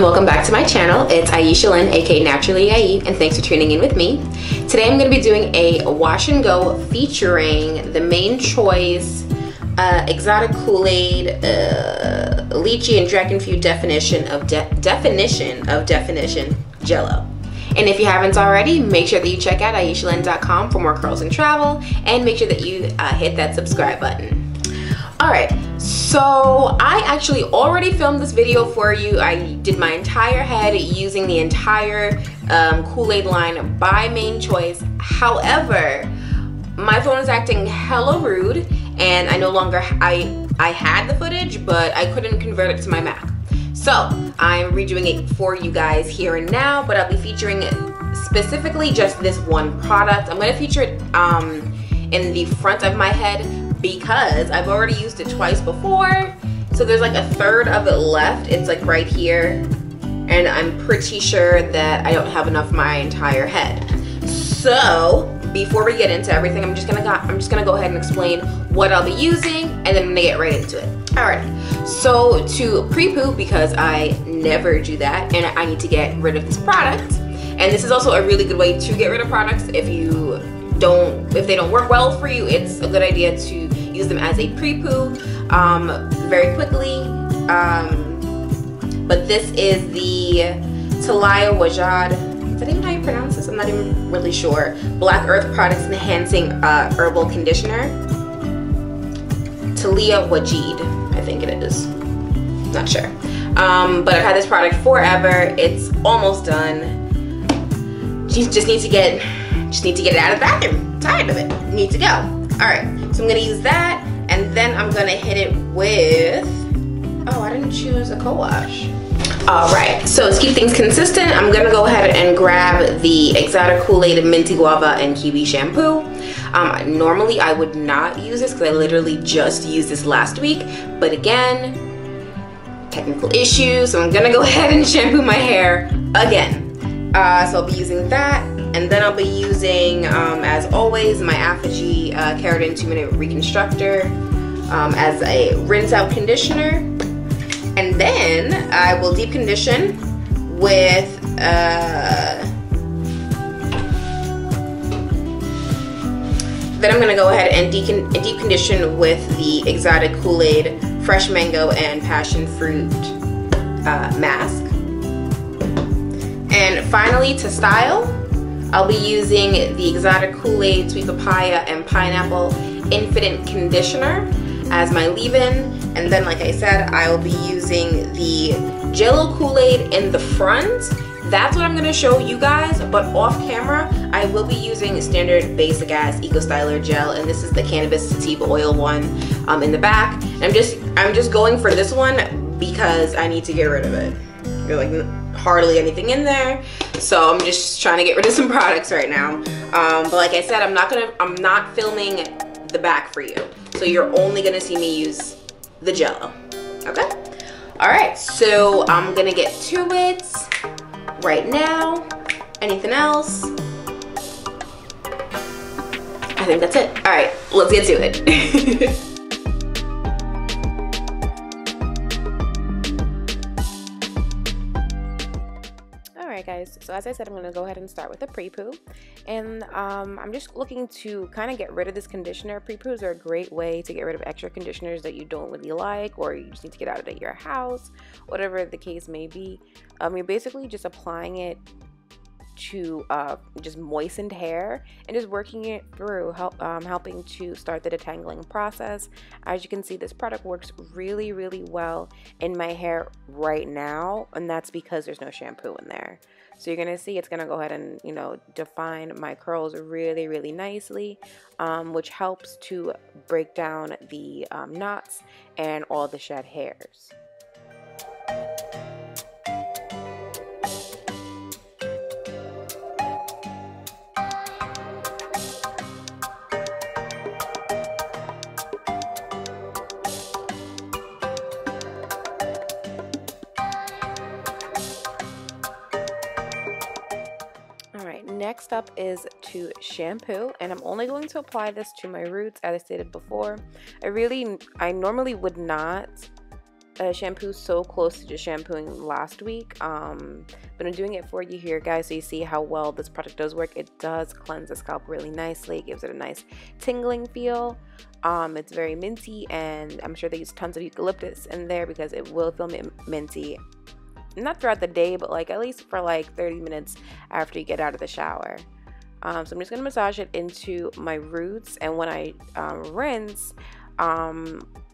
and welcome back to my channel. It's Iesha Lynn, aka Naturally IE, and thanks for tuning in with me. Today I'm going to be doing a wash and go featuring the Mane Choice Exotic Kool-Aid Lychee and Dragon Fruit Definition of Definition Jello. And if you haven't already, make sure that you check out IeshaLynn.com for more curls and travel, and make sure that you hit that subscribe button. Alright, so I actually already filmed this video for you. I did my entire head using the entire Kool-Aid line by Mane Choice. However, my phone is acting hella rude, and I no longer, I had the footage, but I couldn't convert it to my Mac. So I'm redoing it for you guys here and now, but I'll be featuring specifically just this one product. I'm going to feature it in the front of my head, because I've already used it twice before, so there's like a third of it left. It's like right here, and I'm pretty sure that I don't have enough for my entire head. So before we get into everything, I'm just gonna go ahead and explain what I'll be using, and then I'm gonna get right into it. Alright, so to pre-poo, because I never do that, and I need to get rid of this product, and this is also a really good way to get rid of products if they don't work well for you. It's a good idea to use them as a pre-poo very quickly. But this is the Talia Wajad. Is that even how you pronounce this? I'm not even really sure. Black Earth Products Enhancing Herbal Conditioner. Talia Wajid, I think it is. Not sure. But I've had this product forever. It's almost done. Just need to get it out of the bathroom. I'm tired of it. Need to go. Alright, so I'm gonna use that, and then I'm gonna hit it with, oh, I didn't choose a co-wash. Alright, so to keep things consistent, I'm gonna go ahead and grab the Exotic Kool-Aid Minty Guava and Kiwi shampoo. Normally I would not use this because I literally just used this last week, but again, technical issues, so I'm gonna go ahead and shampoo my hair again. So I'll be using that, and then I'll be using, as always, my Apogee Keratin 2-minute reconstructor as a rinse out conditioner, and then I will deep condition with then I'm gonna go ahead and deep condition with the Exotic Kool-Aid Fresh Mango and Passion Fruit mask. And finally, to style, I'll be using the Exotic Kool-Aid Sweet Papaya and Pineapple Infinite Conditioner as my leave-in. And then, like I said, I will be using the Jello Kool-Aid in the front. That's what I'm going to show you guys, but off camera, I will be using standard basic ass Eco Styler gel, and this is the Cannabis Sativa Oil one in the back. And I'm just going for this one because I need to get rid of it. You're like hardly anything in there, so I'm just trying to get rid of some products right now. But like I said, I'm not filming the back for you, so you're only gonna see me use the Jello. Okay. All right, so I'm gonna get to it right now. Anything else? I think that's it. All right, let's get to it. Alright guys, so as I said, I'm going to go ahead and start with the pre-poo, and I'm just looking to kind of get rid of this conditioner. Pre-poos are a great way to get rid of extra conditioners that you don't really like, or you just need to get out of your house, whatever the case may be. You're basically just applying it to just moistened hair and just working it through, helping to start the detangling process. As you can see, this product works really well in my hair right now, and that's because there's no shampoo in there. So you're gonna see it's gonna go ahead and, you know, define my curls really nicely, which helps to break down the knots and all the shed hairs. Next up is to shampoo, and I'm only going to apply this to my roots as I stated before. I normally would not shampoo so close to just shampooing last week, but I'm doing it for you here, guys, so you see how well this product does work. It does cleanse the scalp really nicely. It gives it a nice tingling feel. It's very minty, and I'm sure they use tons of eucalyptus in there because it will feel minty. Not throughout the day, but like at least for like 30 minutes after you get out of the shower. So I'm just going to massage it into my roots, and when I rinse,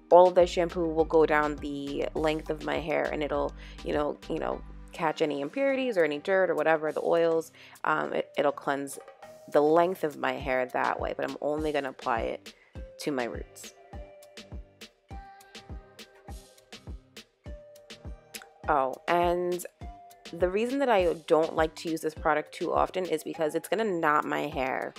all of that shampoo will go down the length of my hair, and it'll, you know, catch any impurities or any dirt or whatever, the oils. It'll cleanse the length of my hair that way, but I'm only going to apply it to my roots. Oh, and the reason that I don't like to use this product too often is because it's going to knot my hair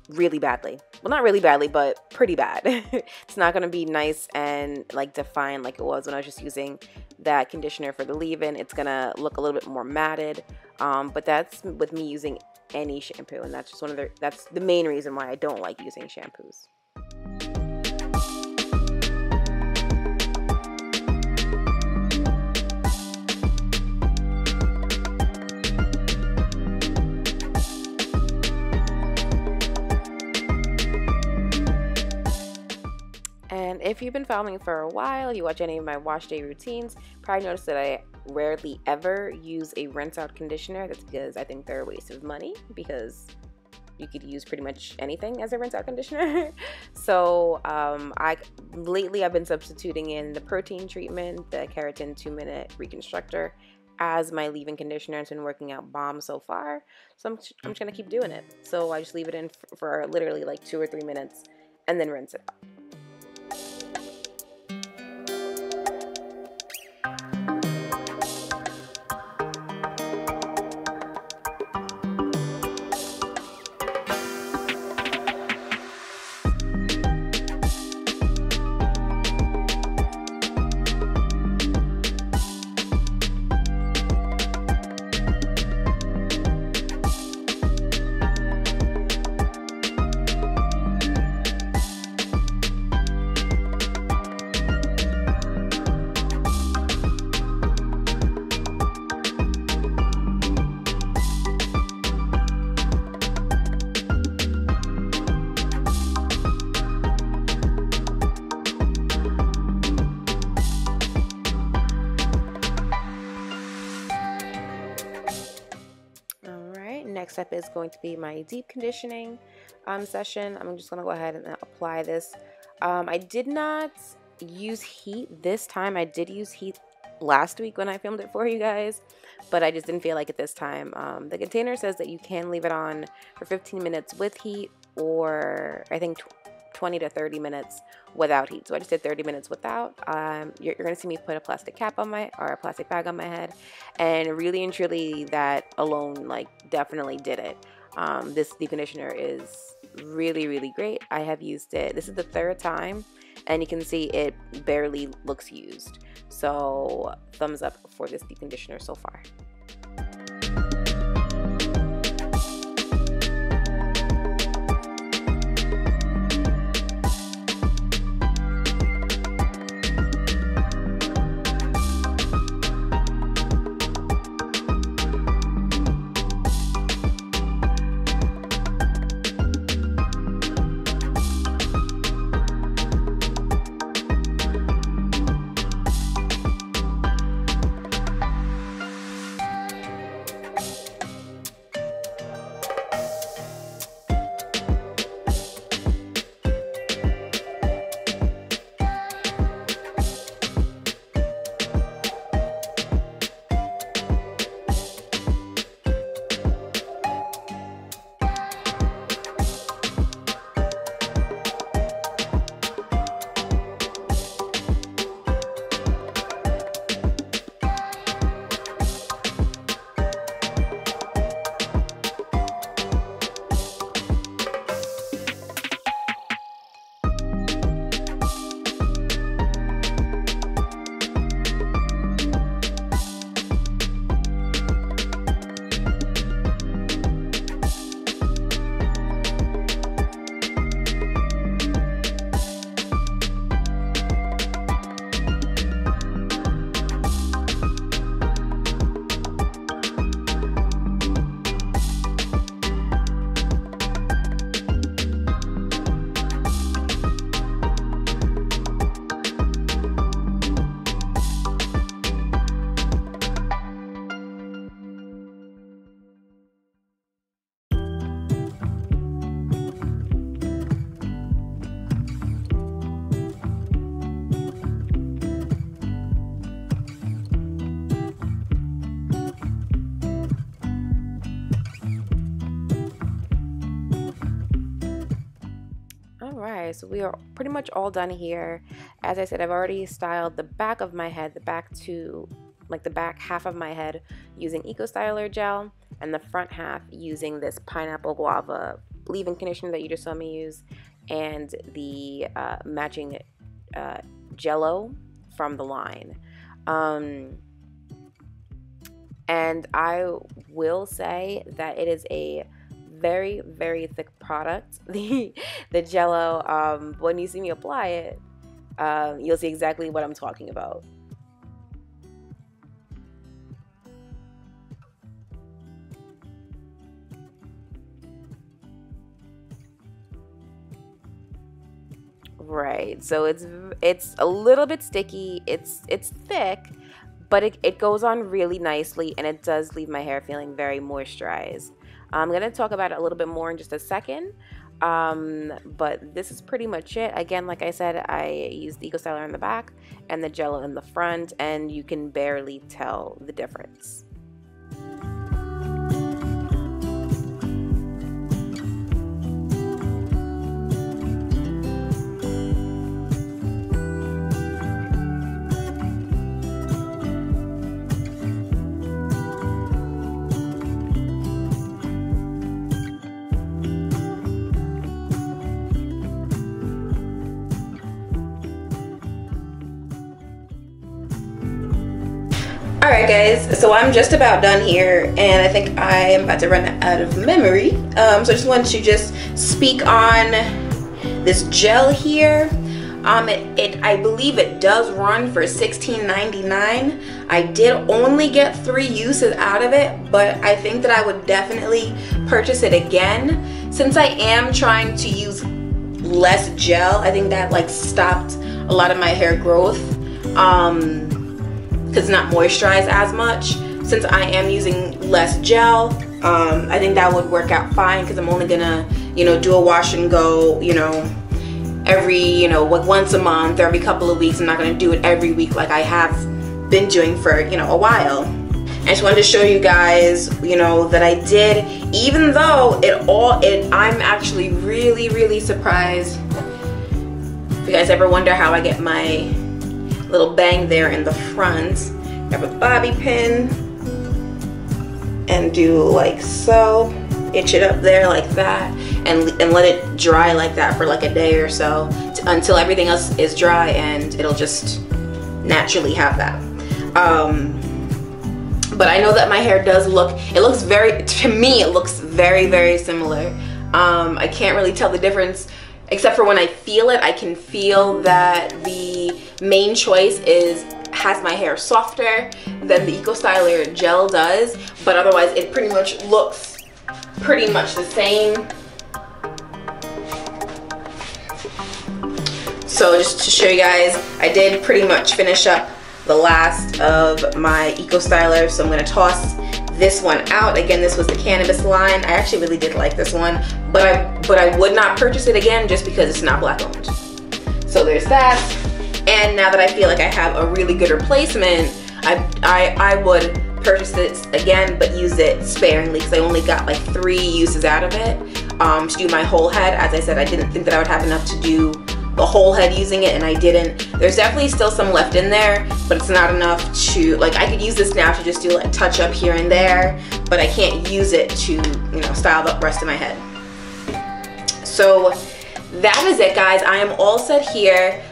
really badly. Well, not really badly, but pretty bad. It's not going to be nice and like defined like it was when I was just using that conditioner for the leave-in. It's going to look a little bit more matted, but that's with me using any shampoo, and that's just that's the main reason why I don't like using shampoos. And if you've been following me for a while, you watch any of my wash day routines, probably noticed that I rarely ever use a rinse out conditioner. That's because I think they're a waste of money, because you could use pretty much anything as a rinse out conditioner. So lately I've been substituting in the protein treatment, the keratin 2-minute reconstructor, as my leave-in conditioner. It's been working out bomb so far, so I'm just gonna keep doing it. So I just leave it in for literally like 2 or 3 minutes and then rinse it out. Next step is going to be my deep conditioning session. I'm just going to go ahead and apply this. I did not use heat this time. I did use heat last week when I filmed it for you guys, but I just didn't feel like it this time. The container says that you can leave it on for 15 minutes with heat, or I think 20 to 30 minutes without heat. So I just did 30 minutes without. You're gonna see me put a plastic cap on a plastic bag on my head, and really and truly that alone like definitely did it. This deep conditioner is really, really great. I have used it. This is the 3rd time, and you can see it barely looks used. So thumbs up for this deep conditioner so far. guys, so we are pretty much all done here. As I said, I've already styled the back of my head, the back half of my head using Eco Styler gel, and the front half using this pineapple guava leave-in conditioner that you just saw me use, and the matching jello from the line. And I will say that it is a very, very thick product. The jello, when you see me apply it, you'll see exactly what I'm talking about. Right, so it's a little bit sticky, it's thick, but it goes on really nicely, and it does leave my hair feeling very moisturized. I'm going to talk about it a little bit more in just a second, but this is pretty much it. Again, like I said, I used the Eco Styler in the back and the jello in the front, and you can barely tell the difference. Alright guys, so I'm just about done here, and I think I am about to run out of memory. So I just wanted to just speak on this gel here. I believe it does run for $16.99. I did only get 3 uses out of it, but I think that I would definitely purchase it again. Since I am trying to use less gel, I think that like stopped a lot of my hair growth. Because it's not moisturized as much. Since I am using less gel, I think that would work out fine, because I'm only gonna, do a wash and go, every, like once a month or every couple of weeks. I'm not gonna do it every week like I have been doing for, a while. I just wanted to show you guys, that I did, even though I'm actually really, really surprised. If you guys ever wonder how I get my little bang there in the front, grab a bobby pin and do like so, itch it up there like that, and let it dry like that for like a day or so until everything else is dry, and it'll just naturally have that. But I know that my hair does look, to me it looks very, very similar. I can't really tell the difference, except for when I feel it. I can feel that the main choice has my hair softer than the Eco Styler gel does, but otherwise it pretty much looks pretty much the same. So just to show you guys, I did pretty much finish up the last of my Eco Styler, so I'm going to toss this one out. Again, this was the cannabis line. I actually really did like this one, but I would not purchase it again just because it's not black owned. So there's that. And now that I feel like I have a really good replacement, I would purchase it again, but use it sparingly, because I only got like 3 uses out of it to do my whole head. As I said, I didn't think that I would have enough to do the whole head using it, and I didn't. There's definitely still some left in there, but it's not enough to, like, I could use this now to just do like touch up here and there, but I can't use it to, style the rest of my head. So that is it, guys. I am all set here.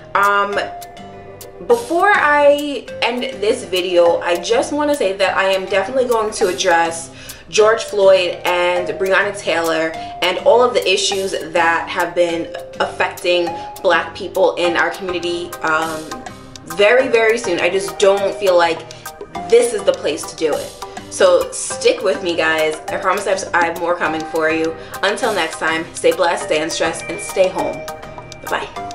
Before I end this video, I just want to say that I am definitely going to address George Floyd and Breonna Taylor and all of the issues that have been affecting Black people in our community very, very soon. I just don't feel like this is the place to do it. So stick with me, guys. I promise I have more coming for you. Until next time, stay blessed, stay unstressed, and stay home. Bye-bye.